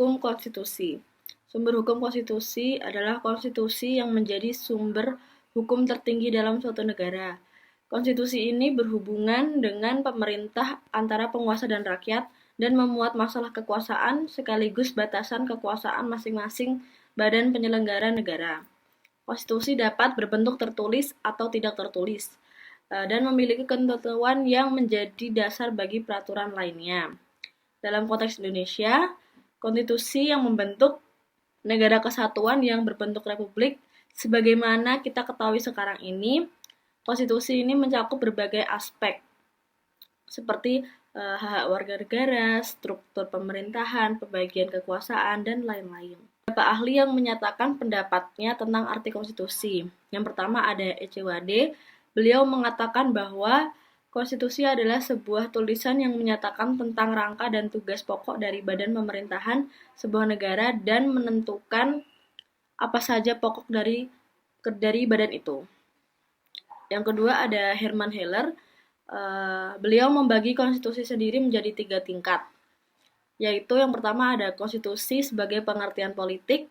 hukum konstitusi. Sumber hukum konstitusi adalah konstitusi yang menjadi sumber hukum tertinggi dalam suatu negara. Konstitusi ini berhubungan dengan pemerintah antara penguasa dan rakyat dan memuat masalah kekuasaan sekaligus batasan kekuasaan masing-masing badan penyelenggara negara. Konstitusi dapat berbentuk tertulis atau tidak tertulis dan memiliki ketentuan yang menjadi dasar bagi peraturan lainnya. Dalam konteks Indonesia, konstitusi yang membentuk negara kesatuan yang berbentuk republik, sebagaimana kita ketahui sekarang ini, konstitusi ini mencakup berbagai aspek, seperti hak warga negara, struktur pemerintahan, pembagian kekuasaan, dan lain-lain. Beberapa ahli yang menyatakan pendapatnya tentang arti konstitusi. Yang pertama ada E.C. Wade. Beliau mengatakan bahwa konstitusi adalah sebuah tulisan yang menyatakan tentang rangka dan tugas pokok dari badan pemerintahan sebuah negara dan menentukan apa saja pokok dari badan itu. Yang kedua ada Herman Heller. Beliau membagi konstitusi sendiri menjadi 3 tingkat, yaitu yang pertama ada konstitusi sebagai pengertian politik,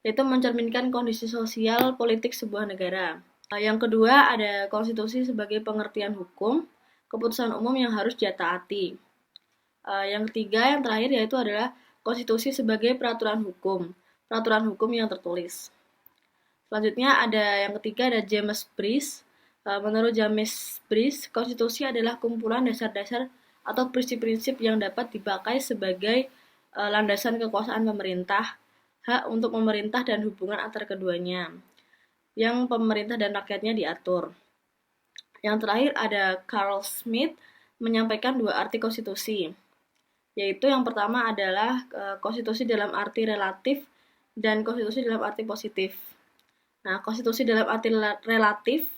yaitu mencerminkan kondisi sosial politik sebuah negara. Yang kedua ada konstitusi sebagai pengertian hukum, keputusan umum yang harus ditaati. Yang ketiga, yang terakhir yaitu adalah konstitusi sebagai peraturan hukum yang tertulis. Selanjutnya ada yang ketiga ada James Brice. Menurut James Brice, konstitusi adalah kumpulan dasar-dasar atau prinsip-prinsip yang dapat dipakai sebagai landasan kekuasaan pemerintah, hak untuk memerintah dan hubungan antar keduanya, yang pemerintah dan rakyatnya diatur. Yang terakhir ada Carl Smith menyampaikan 2 arti konstitusi, yaitu yang pertama adalah konstitusi dalam arti relatif dan konstitusi dalam arti positif. Nah, konstitusi dalam arti relatif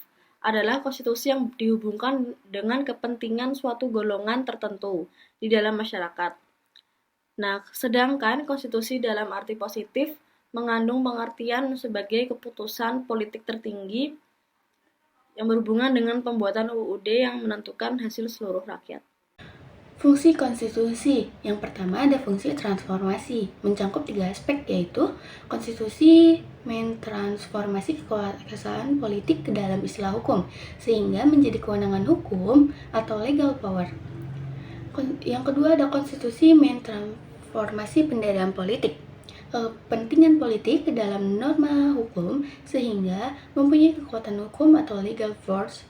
adalah konstitusi yang dihubungkan dengan kepentingan suatu golongan tertentu di dalam masyarakat. Nah, sedangkan konstitusi dalam arti positif mengandung pengertian sebagai keputusan politik tertinggi yang berhubungan dengan pembuatan UUD yang menentukan hasil seluruh rakyat. Fungsi konstitusi. Yang pertama ada fungsi transformasi, mencakup 3 aspek, yaitu konstitusi mentransformasi kekuasaan politik ke dalam istilah hukum, sehingga menjadi kewenangan hukum atau legal power. Yang kedua ada konstitusi mentransformasi pendadaan politik, kepentingan politik ke dalam norma hukum sehingga mempunyai kekuatan hukum atau legal force.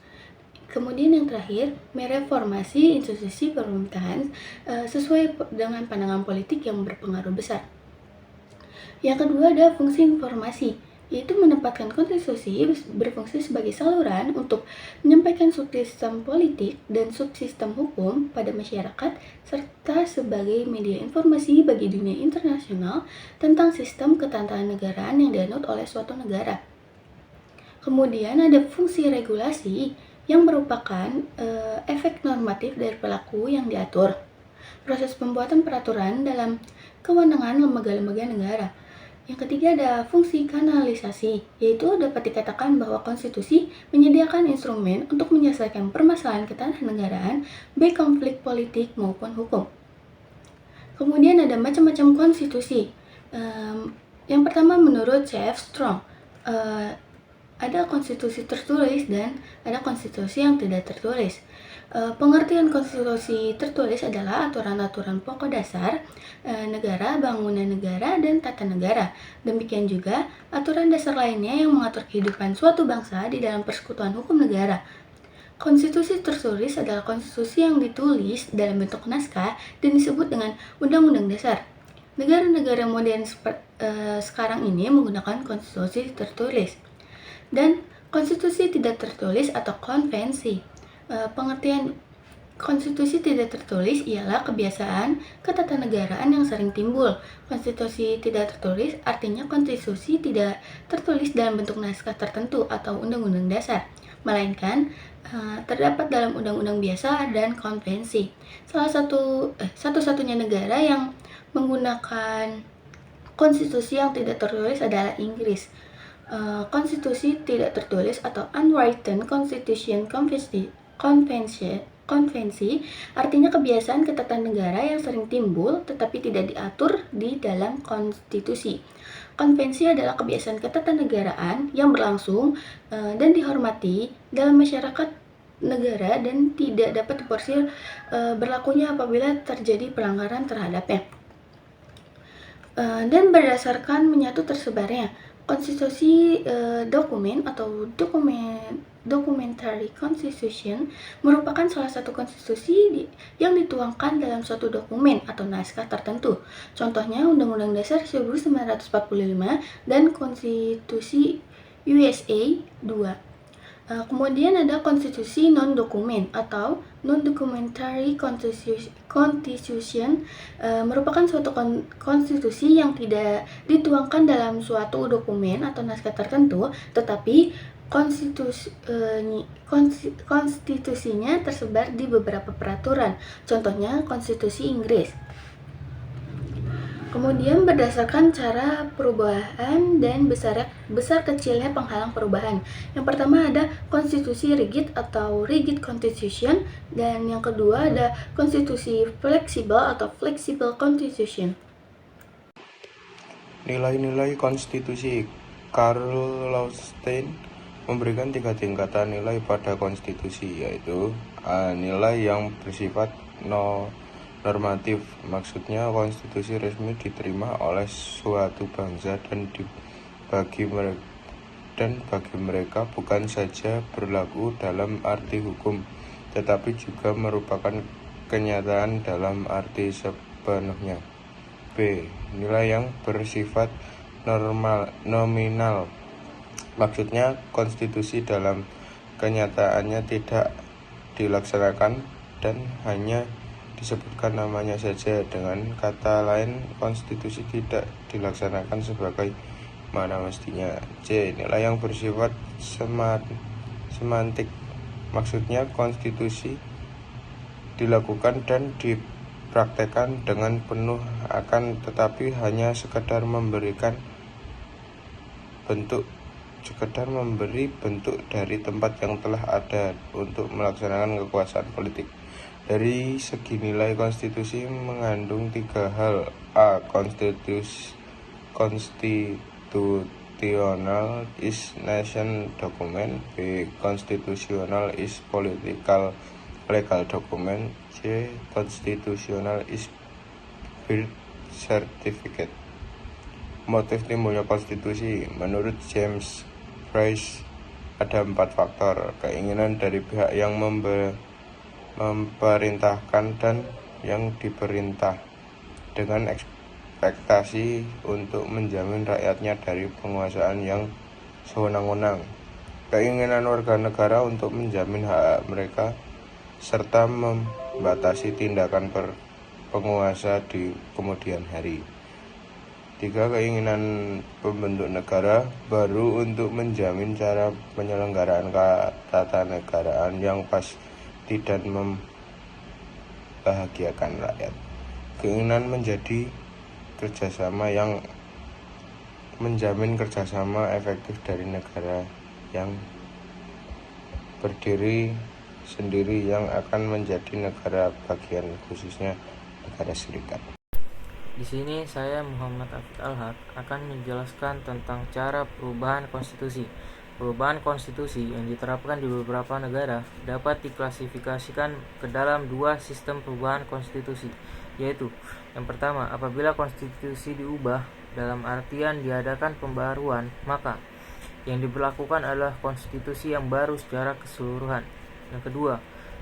Kemudian yang terakhir, mereformasi institusi pemerintahan sesuai dengan pandangan politik yang berpengaruh besar. Yang kedua ada fungsi informasi, yaitu menempatkan konstitusi berfungsi sebagai saluran untuk menyampaikan subsistem politik dan subsistem hukum pada masyarakat, serta sebagai media informasi bagi dunia internasional tentang sistem ketatanegaraan yang dianut oleh suatu negara. Kemudian ada fungsi regulasi yang merupakan efek normatif dari perilaku yang diatur. Proses pembuatan peraturan dalam kewenangan lembaga-lembaga negara. Yang ketiga ada fungsi kanalisasi, yaitu dapat dikatakan bahwa konstitusi menyediakan instrumen untuk menyelesaikan permasalahan ketatanegaraan, baik konflik politik maupun hukum. Kemudian ada macam-macam konstitusi. Yang pertama menurut C.F. Strong, ada konstitusi tertulis dan ada konstitusi yang tidak tertulis. Pengertian konstitusi tertulis adalah aturan-aturan pokok dasar negara, bangunan negara, dan tata negara. Demikian juga aturan dasar lainnya yang mengatur kehidupan suatu bangsa di dalam persekutuan hukum negara. Konstitusi tertulis adalah konstitusi yang ditulis dalam bentuk naskah dan disebut dengan Undang-Undang Dasar. Negara-negara modern sekarang ini menggunakan konstitusi tertulis. Dan konstitusi tidak tertulis atau konvensi. Pengertian konstitusi tidak tertulis ialah kebiasaan ketatanegaraan yang sering timbul. Konstitusi tidak tertulis artinya konstitusi tidak tertulis dalam bentuk naskah tertentu atau undang-undang dasar, melainkan terdapat dalam undang-undang biasa dan konvensi. Satu-satunya negara yang menggunakan konstitusi yang tidak tertulis adalah Inggris. Konstitusi tidak tertulis atau Unwritten Constitution Convention Konvensi artinya kebiasaan ketatanegaraan yang sering timbul tetapi tidak diatur di dalam konstitusi. Konvensi adalah kebiasaan ketatanegaraan yang berlangsung dan dihormati dalam masyarakat negara dan tidak dapat diporsir berlakunya apabila terjadi pelanggaran terhadapnya. Dan berdasarkan menyatu tersebarnya konstitusi dokumen atau documentary constitution merupakan salah satu konstitusi yang dituangkan dalam suatu dokumen atau naskah tertentu. Contohnya Undang-Undang Dasar 1945 dan Konstitusi USA 2. Kemudian ada konstitusi non-dokumen atau non-documentary constitution, merupakan suatu konstitusi yang tidak dituangkan dalam suatu dokumen atau naskah tertentu, tetapi konstitusinya tersebar di beberapa peraturan. Contohnya konstitusi Inggris. Kemudian berdasarkan cara perubahan dan besar kecilnya penghalang perubahan. Yang pertama ada konstitusi rigid atau rigid constitution, dan yang kedua ada konstitusi fleksibel atau flexible constitution. Nilai-nilai konstitusi. Karl Laustein memberikan 3 tingkatan nilai pada konstitusi, yaitu nilai yang bersifat normatif, maksudnya konstitusi resmi diterima oleh suatu bangsa dan bagi mereka bukan saja berlaku dalam arti hukum, tetapi juga merupakan kenyataan dalam arti sepenuhnya. B. Nilai yang bersifat nominal, maksudnya konstitusi dalam kenyataannya tidak dilaksanakan dan hanya disebutkan namanya saja. Dengan kata lain, konstitusi tidak dilaksanakan sebagai mana mestinya. C. Nilai yang bersifat semantik, maksudnya konstitusi dilakukan dan dipraktekkan dengan penuh akan tetapi hanya sekedar memberi bentuk dari tempat yang telah ada untuk melaksanakan kekuasaan politik. Dari segi nilai, konstitusi mengandung 3 hal. A. Constitutional is nation document. B. Constitutional is political legal document. C. Constitutional is birth certificate. Motif timbulnya konstitusi. Menurut James Price, ada 4 faktor. Keinginan dari pihak yang memerintahkan dan yang diperintah, dengan ekspektasi untuk menjamin rakyatnya dari penguasaan yang sewenang-wenang. Keinginan warga negara untuk menjamin hak mereka serta membatasi tindakan penguasa di kemudian hari. 3. Keinginan pembentuk negara baru untuk menjamin cara penyelenggaraan ketatanegaraan yang pasti dan membahagiakan rakyat. Keinginan menjadi kerjasama yang menjamin kerjasama efektif dari negara yang berdiri sendiri yang akan menjadi negara bagian, khususnya negara serikat. Di sini saya Muhammad Afid Alhaq akan menjelaskan tentang cara perubahan konstitusi. Perubahan konstitusi yang diterapkan di beberapa negara dapat diklasifikasikan ke dalam 2 sistem perubahan konstitusi, yaitu yang pertama, apabila konstitusi diubah dalam artian diadakan pembaruan, maka yang diberlakukan adalah konstitusi yang baru secara keseluruhan. Yang kedua,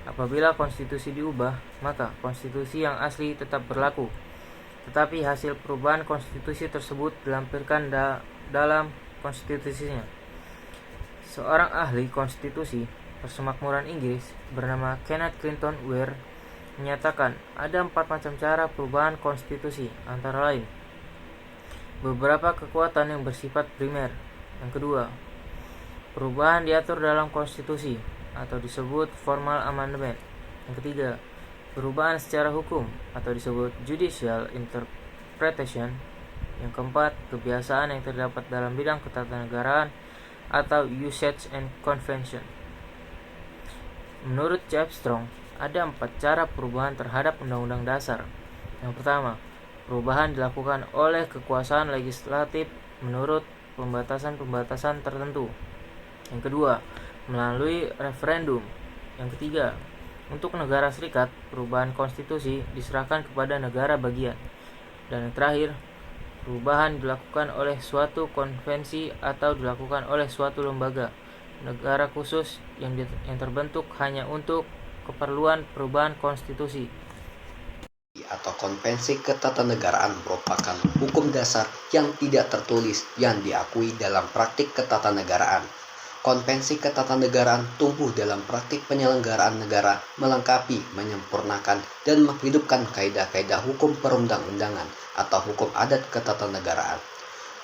apabila konstitusi diubah, maka konstitusi yang asli tetap berlaku, tetapi hasil perubahan konstitusi tersebut dilampirkan dalam konstitusinya. Seorang ahli konstitusi Persemakmuran Inggris bernama Kenneth Clinton Weir menyatakan ada 4 macam cara perubahan konstitusi, antara lain beberapa kekuatan yang bersifat primer. Yang kedua, perubahan diatur dalam konstitusi atau disebut formal amendment. Yang ketiga, perubahan secara hukum atau disebut judicial interpretation. Yang keempat, kebiasaan yang terdapat dalam bidang ketatanegaraan atau usage and convention. Menurut J. Armstrong, Ada 4 cara perubahan terhadap Undang-Undang Dasar. Yang pertama, perubahan dilakukan oleh kekuasaan legislatif menurut pembatasan-pembatasan tertentu. Yang kedua, melalui referendum. Yang ketiga, untuk negara serikat, perubahan konstitusi diserahkan kepada negara bagian. Dan yang terakhir, perubahan dilakukan oleh suatu konvensi atau dilakukan oleh suatu lembaga negara khusus yang terbentuk hanya untuk keperluan perubahan konstitusi. Atau konvensi ketatanegaraan merupakan hukum dasar yang tidak tertulis yang diakui dalam praktik ketatanegaraan. Konvensi ketatanegaraan tumbuh dalam praktik penyelenggaraan negara, melengkapi, menyempurnakan, dan menghidupkan kaidah-kaidah hukum perundang-undangan atau hukum adat ketatanegaraan.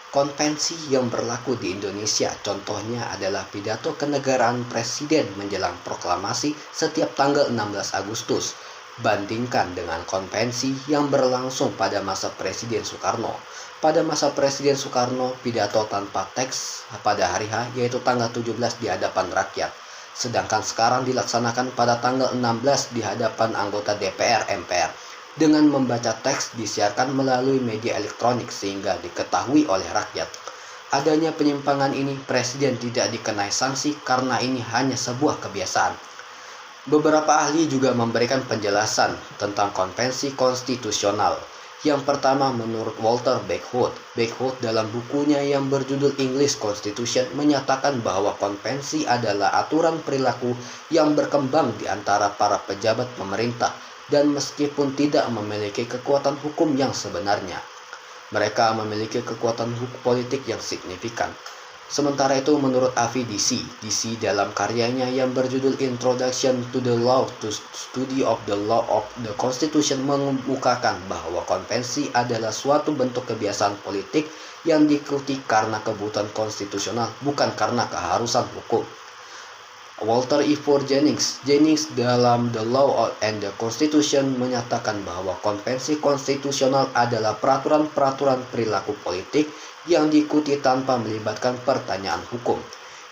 Konvensi yang berlaku di Indonesia contohnya adalah pidato kenegaraan Presiden menjelang proklamasi setiap tanggal 16 Agustus. Bandingkan dengan konvensi yang berlangsung pada masa Presiden Soekarno. Pada masa Presiden Soekarno, pidato tanpa teks pada hari H yaitu tanggal 17 di hadapan rakyat. Sedangkan sekarang dilaksanakan pada tanggal 16 di hadapan anggota DPR MPR. Dengan membaca teks disiarkan melalui media elektronik sehingga diketahui oleh rakyat. Adanya penyimpangan ini, Presiden tidak dikenai sanksi karena ini hanya sebuah kebiasaan. Beberapa ahli juga memberikan penjelasan tentang konvensi konstitusional. Yang pertama menurut Walter Bagehot. Bagehot dalam bukunya yang berjudul English Constitution menyatakan bahwa konvensi adalah aturan perilaku yang berkembang di antara para pejabat pemerintah dan meskipun tidak memiliki kekuatan hukum yang sebenarnya, mereka memiliki kekuatan hukum politik yang signifikan. Sementara itu menurut Avi DC dalam karyanya yang berjudul Introduction to the Law to Study of the Law of the Constitution mengemukakan bahwa konvensi adalah suatu bentuk kebiasaan politik yang diikuti karena kebutuhan konstitusional, bukan karena keharusan hukum. Walter E. Ford Jennings dalam The Law and the Constitution menyatakan bahwa konvensi konstitusional adalah peraturan-peraturan perilaku politik yang diikuti tanpa melibatkan pertanyaan hukum.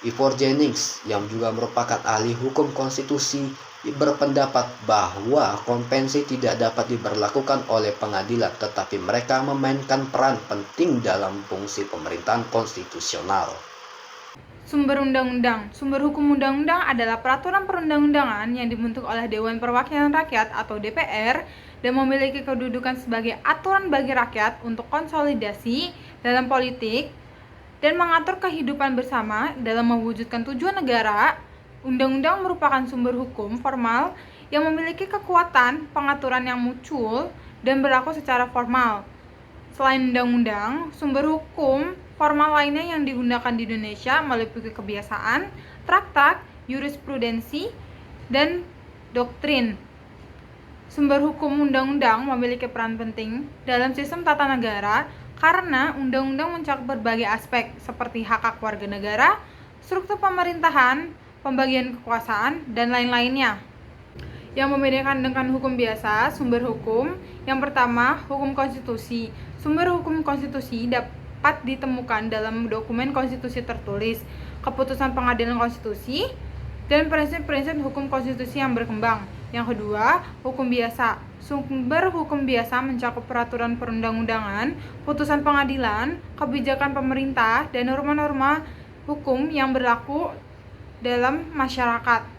E. Ford Jennings yang juga merupakan ahli hukum konstitusi berpendapat bahwa konvensi tidak dapat diberlakukan oleh pengadilan, tetapi mereka memainkan peran penting dalam fungsi pemerintahan konstitusional. Sumber undang-undang. Sumber hukum undang-undang adalah peraturan perundang-undangan yang dibentuk oleh Dewan Perwakilan Rakyat atau DPR dan memiliki kedudukan sebagai aturan bagi rakyat untuk konsolidasi dalam politik dan mengatur kehidupan bersama dalam mewujudkan tujuan negara. Undang-undang merupakan sumber hukum formal yang memiliki kekuatan pengaturan yang muncul dan berlaku secara formal. Selain undang-undang, sumber hukum formal lainnya yang digunakan di Indonesia meliputi kebiasaan, traktat, jurisprudensi, dan doktrin. Sumber hukum undang-undang memiliki peran penting dalam sistem tata negara karena undang-undang mencakup berbagai aspek seperti hak-hak warga negara, struktur pemerintahan, pembagian kekuasaan, dan lain-lainnya. Yang membedakan dengan hukum biasa, sumber hukum. Yang pertama, hukum konstitusi. Sumber hukum konstitusi dapat ditemukan dalam dokumen konstitusi tertulis, keputusan pengadilan konstitusi, dan prinsip-prinsip hukum konstitusi yang berkembang. Yang kedua, hukum biasa. Sumber hukum biasa mencakup peraturan perundang-undangan, putusan pengadilan, kebijakan pemerintah, dan norma-norma hukum yang berlaku dalam masyarakat.